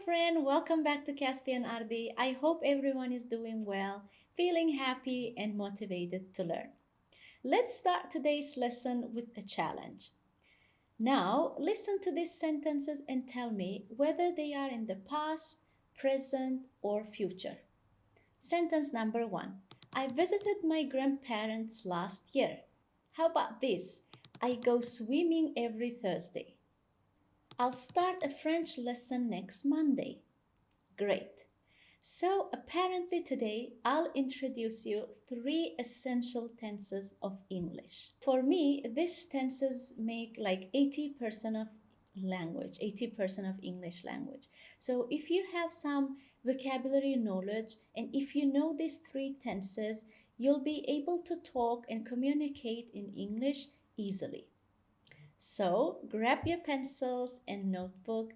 friend, welcome back to Caspian Arzy. I hope everyone is doing well, feeling happy, and motivated to learn. Let's start today's lesson with a challenge. Now, listen to these sentences and tell me whether they are in the past, present, or future. Sentence number one: I visited my grandparents last year. How about this? I go swimming every Thursday. I'll start a French lesson next Monday. Great. So apparently today I'll introduce you three essential tenses of English. For me, these tenses make like 80% of language, 80% of English language. So if you have some vocabulary knowledge and if you know these three tenses, you'll be able to talk and communicate in English easily. So grab your pencils and notebook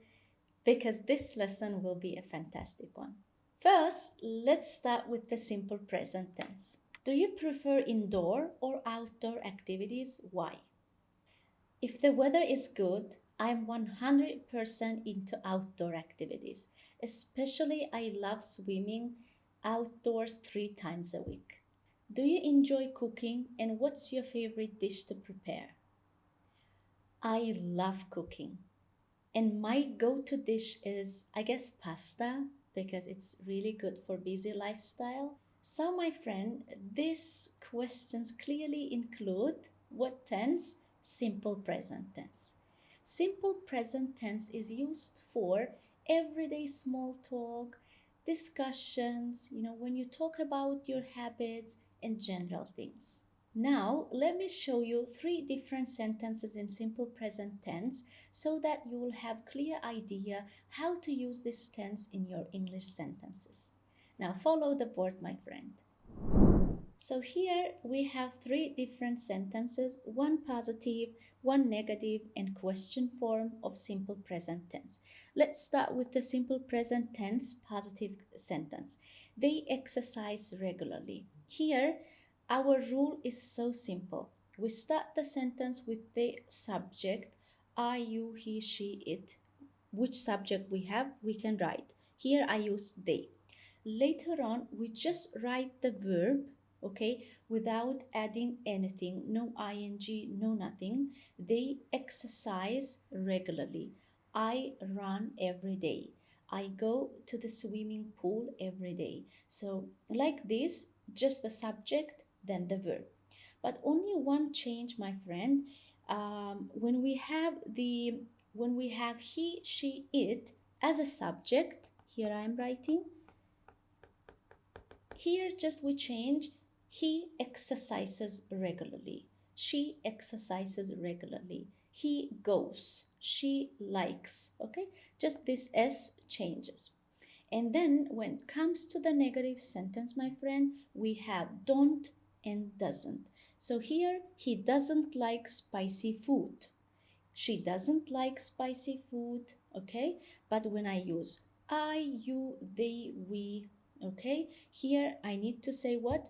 because this lesson will be a fantastic one. First, let's start with the simple present tense. Do you prefer indoor or outdoor activities? Why? If the weather is good, I'm 100% into outdoor activities. Especially, I love swimming outdoors 3 times a week. Do you enjoy cooking and what's your favorite dish to prepare? I love cooking. And my go to dish is, I guess, pasta because it's really good for busy lifestyle. So, my friend, these questions clearly include what tense? Simple present tense. Simple present tense is used for everyday small talk, discussions, when you talk about your habits and general things. Now, let me show you three different sentences in simple present tense so that you will have clear idea how to use this tense in your English sentences. Now, follow the board, my friend. So here we have three different sentences, one positive, one negative, and question form of simple present tense. Let's start with the simple present tense positive sentence. They exercise regularly. Here, our rule is so simple. We start the sentence with the subject, I, you, he, she, it. Which subject we have, we can write. Here I use they. Later on, we just write the verb, okay, without adding anything, no ing, no nothing. They exercise regularly. I run every day. I go to the swimming pool every day. So, like this, just the subject, then the verb. But only one change, my friend. When we have he, she, it as a subject, here I am writing. Here just we change he exercises regularly. She exercises regularly. He goes. She likes. Okay? Just this S changes. And then when it comes to the negative sentence, my friend, we have don't and doesn't. So here he doesn't like spicy food. She doesn't like spicy food, okay? But when I use I, you, they, we, okay? Here I need to say what?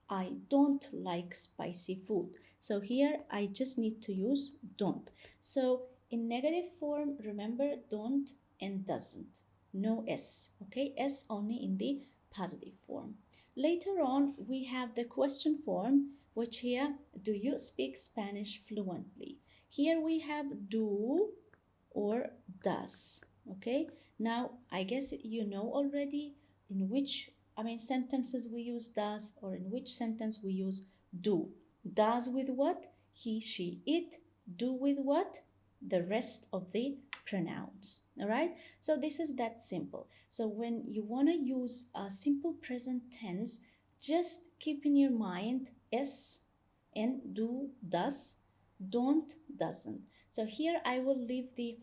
I don't like spicy food. So here I just need to use don't. So in negative form, remember don't and doesn't. No S, okay? S only in the positive form. Later on, we have the question form, which here, do you speak Spanish fluently? Here we have do or does, okay? Now, I guess you know already in which, sentences we use does or in which sentence we use do. Does with what? He, she, it. Do with what? The rest of the pronouns. All right? So this is that simple. So when you want to use a simple present tense, just keep in your mind S and do, does, don't, doesn't. So here I will leave the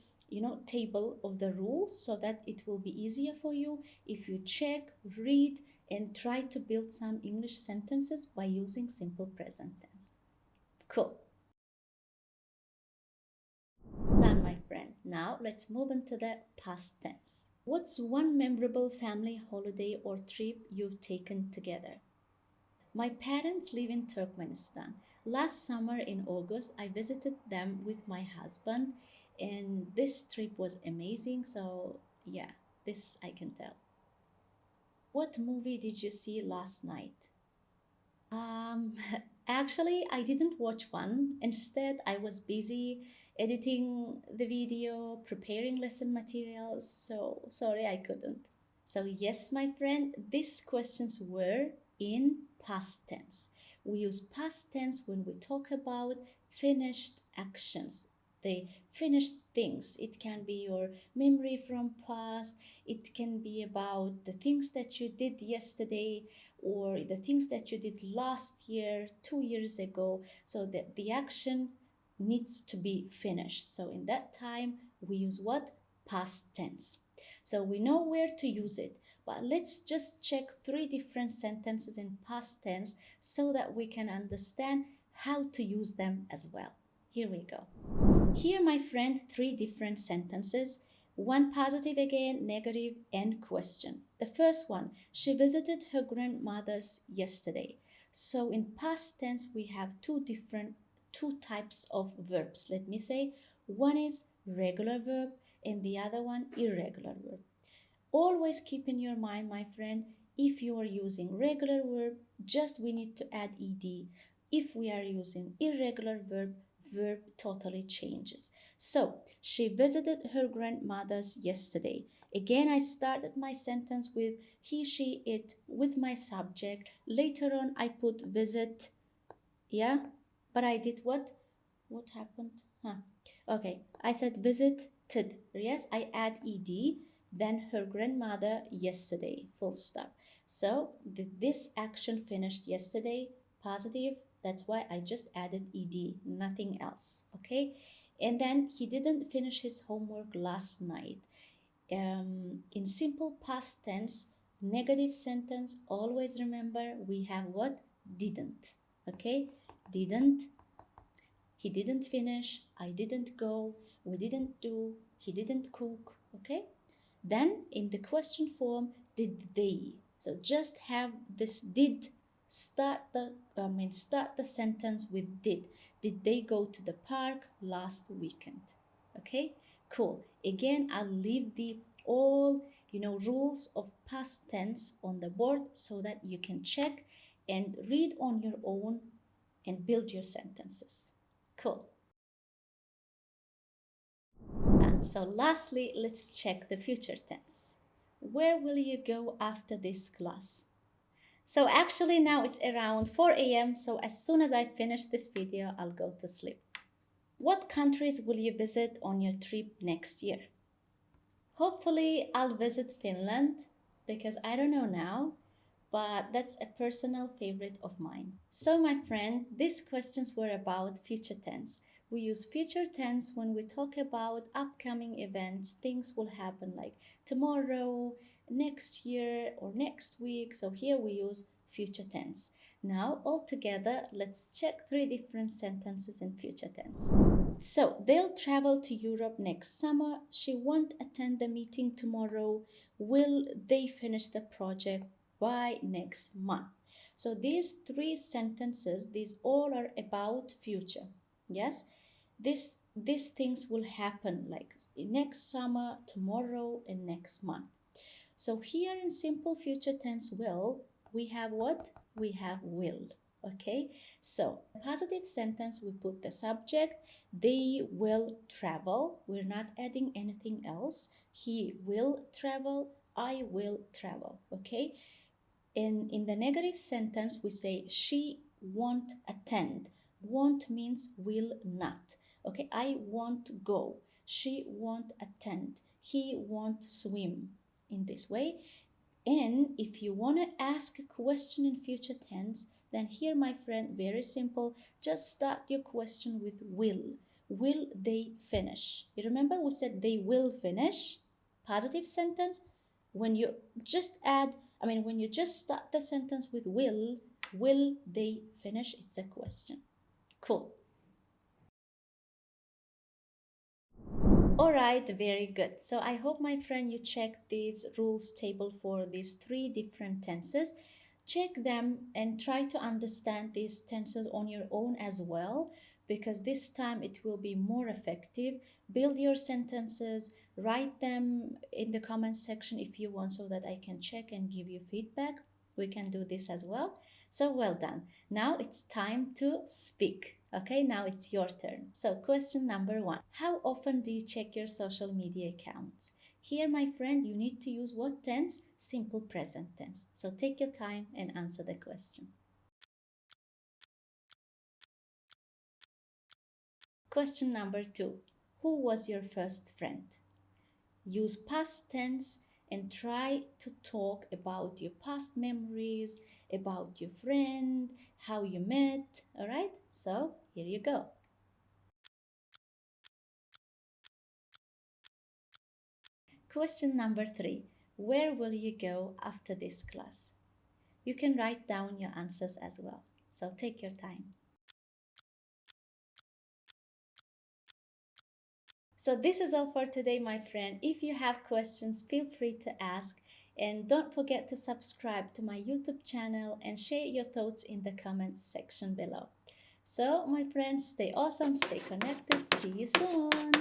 table of the rules so that it will be easier for you if you check, read, and try to build some English sentences by using simple present tense. Cool. Done, my friend. Now let's move into the past tense. What's one memorable family holiday or trip you've taken together? My parents live in Turkmenistan. Last summer in August, I visited them with my husband, and this trip was amazing. So, yeah. This I can tell. What movie did you see last night? Um, Actually, I didn't watch one. Instead, I was busy editing the video, preparing lesson materials. So sorry, I couldn't. So, yes, my friend, these questions were in past tense. We use past tense when we talk about finished actions, the finished things. It can be your memory from past, it can be about the things that you did yesterday or the things that you did last year, 2 years ago. So that the action needs to be finished. So in that time, we use what? Past tense. So we know where to use it, but let's just check three different sentences in past tense so that we can understand how to use them as well. Here we go. Here, my friend, three different sentences, one positive again, negative, and question. The first one, she visited her grandmother's yesterday. So in past tense, we have two types of verbs. Let me say, one is regular verb and the other one irregular verb. Always keep in your mind, my friend, if you are using regular verb, just we need to add ed. If we are using irregular verb, verb totally changes. So, she visited her grandmother's yesterday. Again, I started my sentence with he, she, it with my subject. Later on, I put visit. Yeah, but I did what? What happened? Huh. Okay, I said visited. Yes, I add ed, then her grandmother yesterday, full stop. So this action finished yesterday, positive. That's why I just added ed, nothing else. Okay, and then he didn't finish his homework last night. In simple past tense, negative sentence, always remember we have what? Didn't. Okay, didn't, he didn't finish, I didn't go, we didn't do, he didn't cook. Okay, then in the question form, did they? So just have this did, start the sentence with did. Did they go to the park last weekend? Okay, cool. Again, I'll leave the all rules of past tense on the board so that you can check and read on your own and build your sentences. Cool. And so lastly, let's check the future tense. Where will you go after this class? So actually now it's around 4 a.m. So as soon as I finish this video, I'll go to sleep. What countries will you visit on your trip next year? Hopefully I'll visit Finland because I don't know now, but that's a personal favorite of mine. So, my friend, these questions were about future tense. We use future tense when we talk about upcoming events, things will happen like tomorrow, next year, or next week. So, here we use future tense. Now, all together, let's check three different sentences in future tense. So, they'll travel to Europe next summer. She won't attend the meeting tomorrow. Will they finish the project by next month? So these three sentences, these all are about future. Yes, these things will happen like next summer, tomorrow, and next month. So here in simple future tense will, we have what? We have will. Okay, so positive sentence, we put the subject, they will travel. We're not adding anything else. He will travel, I will travel. Okay, in the negative sentence, we say she won't attend. Won't means will not. Okay, I won't go. She won't attend. He won't swim. In this way. And if you want to ask a question in future tense, then here, my friend, very simple. Just start your question with will. Will they finish? You remember we said they will finish? Positive sentence. When you just when you just start the sentence with will they finish? It's a question. Cool. All right, very good. So I hope, my friend, you check these rules table for these three different tenses. Check them and try to understand these tenses on your own as well, because this time it will be more effective. Build your sentences, Write them in the comment section if you want so that I can check and give you feedback. We can do this as well. So well done. Now it's time to speak. Okay, now it's your turn. So question number 1. How often do you check your social media accounts? Here, my friend, you need to use what tense? Simple present tense. So take your time and answer the question. Question number 2. Who was your first friend? Use past tense and try to talk about your past memories, about your friend, how you met. All right? So here you go. Question number 3. Where will you go after this class? You can write down your answers as well. So take your time. So this is all for today, my friend. If you have questions, feel free to ask. And don't forget to subscribe to my YouTube channel and share your thoughts in the comments section below. So, my friends, stay awesome, stay connected. See you soon.